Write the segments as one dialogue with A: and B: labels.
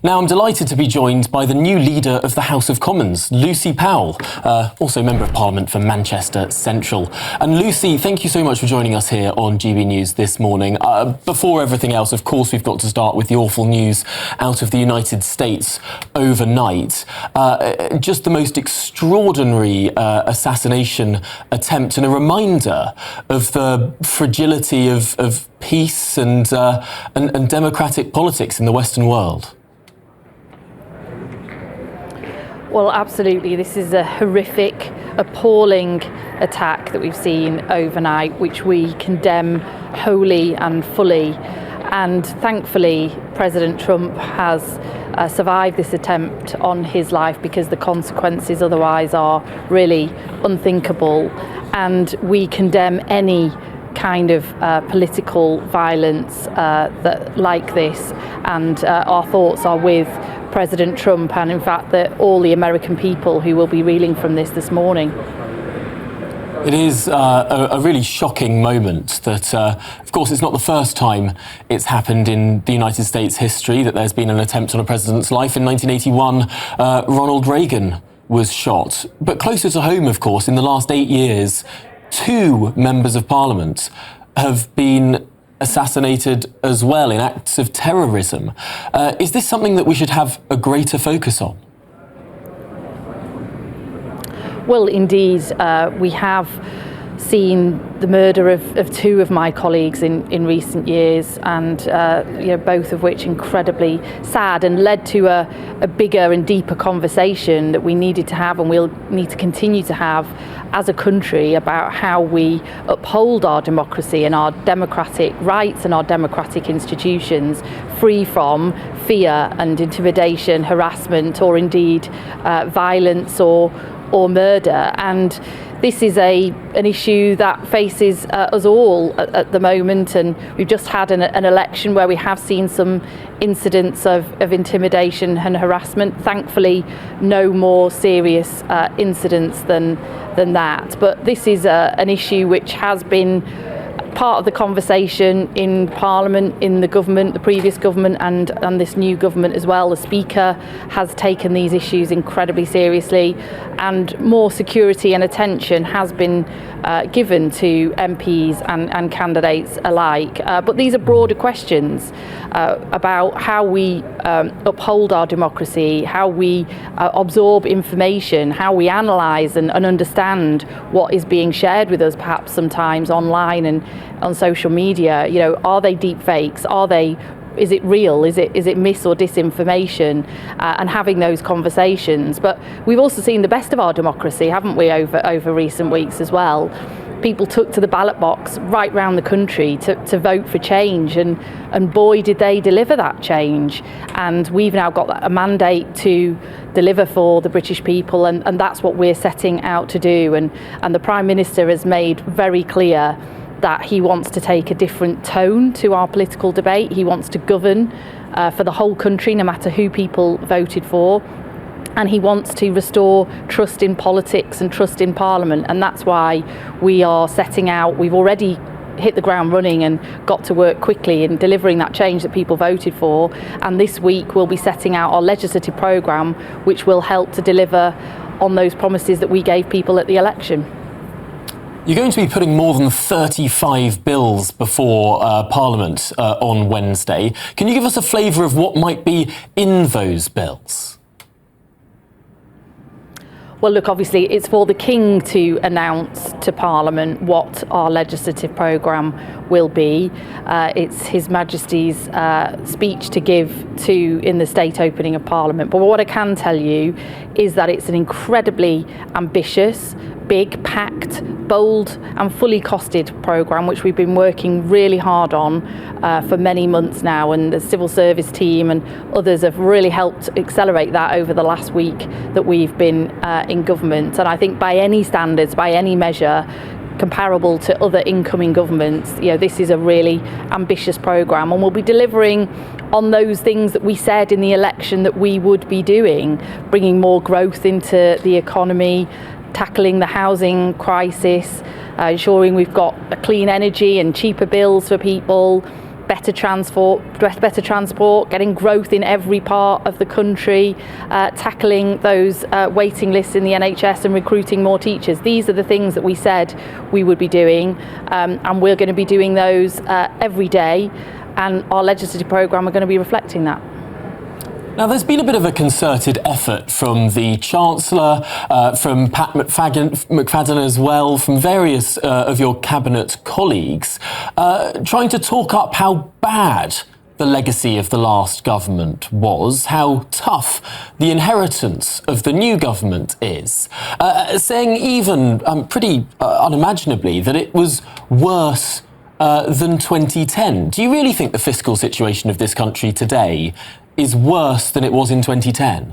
A: Now, I'm delighted to be joined by the new leader of the House of Commons, Lucy Powell, also Member of Parliament for Manchester Central. And Lucy, thank you so much for joining us here on GB News this morning. Before everything else, of course, we've got to start with the awful news out of the United States overnight. Just the most extraordinary assassination attempt, and a reminder of the fragility of peace and democratic politics in the Western world.
B: Well, absolutely. This is a horrific, appalling attack that we've seen overnight, which we condemn wholly and fully. And thankfully, President Trump has survived this attempt on his life, because the consequences otherwise are really unthinkable. And we condemn any kind of political violence like this, and our thoughts are with President Trump and, in fact, all the American people who will be reeling from this morning.
A: It is a really shocking moment that, of course, it's not the first time it's happened in the United States history that there's been an attempt on a president's life. In 1981, Ronald Reagan was shot. But closer to home, of course, in the last 8 years, 2 members of Parliament have been assassinated as well in acts of terrorism. Is this something that we should have a greater focus on?
B: Well, indeed, we have seen the murder of 2 of my colleagues in recent years, and both of which incredibly sad, and led to a bigger and deeper conversation that we needed to have, and we'll need to continue to have as a country, about how we uphold our democracy and our democratic rights and our democratic institutions, free from fear and intimidation, harassment, or indeed violence or murder. And this is an issue that faces us all at the moment, and we've just had an election where we have seen some incidents of intimidation and harassment. Thankfully, no more serious incidents than that. But this is an issue which has been part of the conversation in Parliament, in the government, the previous government, and this new government as well. The Speaker has taken these issues incredibly seriously, and more security and attention has been given to MPs and candidates alike. But these are broader questions about how we uphold our democracy, how we absorb information, how we analyse and understand what is being shared with us, perhaps sometimes online and on social media. Are they deep fakes? Is it real? Is it mis or disinformation? And having those conversations. But we've also seen the best of our democracy, haven't we, over recent weeks as well. People took to the ballot box right round the country to vote for change, and boy, did they deliver that change. And we've now got a mandate to deliver for the British people, and that's what we're setting out to do. And the Prime Minister has made very clear that he wants to take a different tone to our political debate. He wants to govern for the whole country, no matter who people voted for. And he wants to restore trust in politics and trust in Parliament. And that's why we are setting out. We've already hit the ground running and got to work quickly in delivering that change that people voted for. And this week we'll be setting out our legislative programme, which will help to deliver on those promises that we gave people at the election.
A: You're going to be putting more than 35 bills before Parliament on Wednesday. Can you give us a flavour of what might be in those bills?
B: Well, look, obviously it's for the King to announce to Parliament what our legislative programme will be. It's His Majesty's speech to give in the state opening of Parliament. But what I can tell you is that it's an incredibly ambitious, big, packed, bold and fully costed programme, which we've been working really hard on for many months now, and the civil service team and others have really helped accelerate that over the last week that we've been in government. And I think by any standards, by any measure comparable to other incoming governments, this is a really ambitious programme, and we'll be delivering on those things that we said in the election that we would be doing, bringing more growth into the economy, tackling the housing crisis, ensuring we've got a clean energy and cheaper bills for people, better transport, getting growth in every part of the country, tackling those waiting lists in the NHS and recruiting more teachers. These are the things that we said we would be doing, and we're going to be doing those every day, and our legislative programme are going to be reflecting that.
A: Now, there's been a bit of a concerted effort from the Chancellor, from Pat McFadden as well, from various of your cabinet colleagues, trying to talk up how bad the legacy of the last government was, how tough the inheritance of the new government is, saying even pretty unimaginably that it was worse than 2010. Do you really think the fiscal situation of this country today is worse than it was in 2010?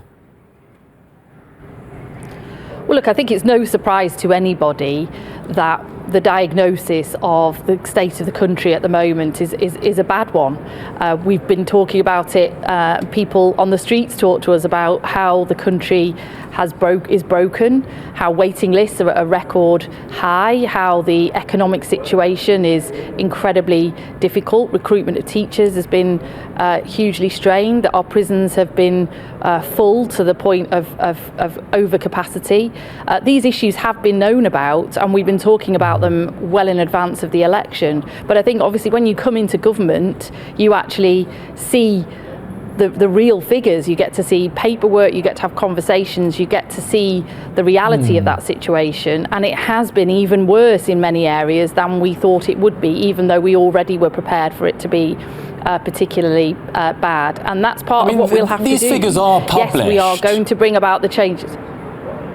B: Well, look, I think it's no surprise to anybody that the diagnosis of the state of the country at the moment is a bad one. We've been talking about it. People on the streets talk to us about how the country is broken, how waiting lists are at a record high, how the economic situation is incredibly difficult. Recruitment of teachers has been hugely strained, that our prisons have been full to the point of overcapacity. These issues have been known about, and we've been talking about them well in advance of the election. But I think obviously when you come into government, you actually see the real figures. You get to see paperwork, you get to have conversations, you get to see the reality of that situation, and it has been even worse in many areas than we thought it would be, even though we already were prepared for it to be particularly bad. And that's part of what we'll have to do.
A: These figures are published.
B: Yes, we are going to bring about the changes.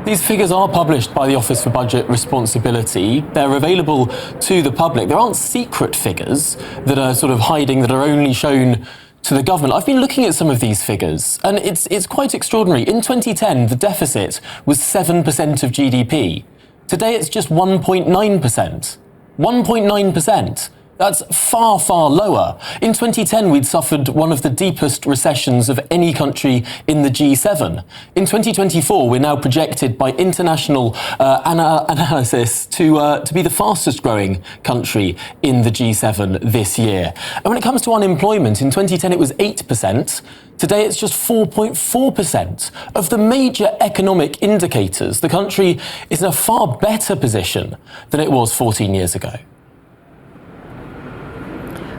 A: These figures are published by the Office for Budget Responsibility. They're available to the public. There aren't secret figures that are sort of hiding, that are only shown to the government. I've been looking at some of these figures, and it's quite extraordinary. In 2010, the deficit was 7% of GDP. Today, it's just 1.9%. 1.9%. That's far, far lower. In 2010, we'd suffered one of the deepest recessions of any country in the G7. In 2024, we're now projected by international analysis to be the fastest growing country in the G7 this year. And when it comes to unemployment, in 2010 it was 8%. Today it's just 4.4%. Of the major economic indicators, the country is in a far better position than it was 14 years ago.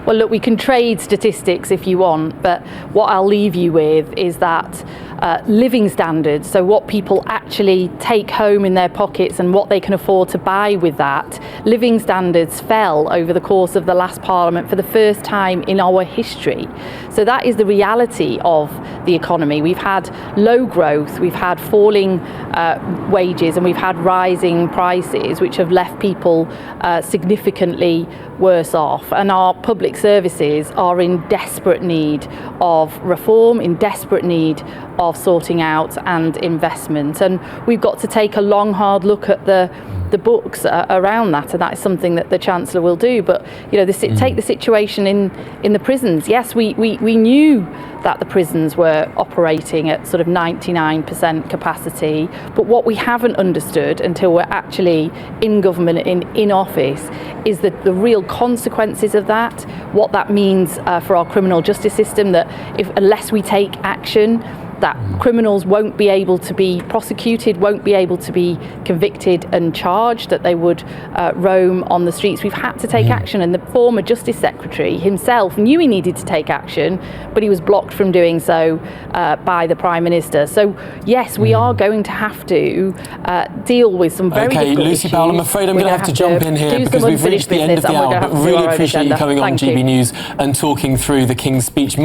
B: Well, look, we can trade statistics if you want, but what I'll leave you with is that living standards, so what people actually take home in their pockets and what they can afford to buy with that, living standards fell over the course of the last Parliament for the first time in our history. So that is the reality of the economy. We've had low growth, we've had falling wages, and we've had rising prices, which have left people significantly worse off. And our public services are in desperate need of reform, in desperate need of sorting out and investment. And we've got to take a long, hard look at the books around that, and that is something that the Chancellor will do. But take the situation in the prisons. Yes, we knew that the prisons were operating at sort of 99% capacity, but what we haven't understood until we're actually in government, in office, is the real consequences of that, what that means for our criminal justice system, that unless we take action, that criminals won't be able to be prosecuted, won't be able to be convicted and charged, that they would roam on the streets. We've had to take action, and the former Justice Secretary himself knew he needed to take action, but he was blocked from doing so by the Prime Minister. So yes, we are going to have to deal with some very difficult
A: Lucy
B: issues.
A: Powell, I'm afraid I'm going to have to jump in here because we've reached the end of the hour, but really appreciate you coming on GB News and talking through the King's Speech.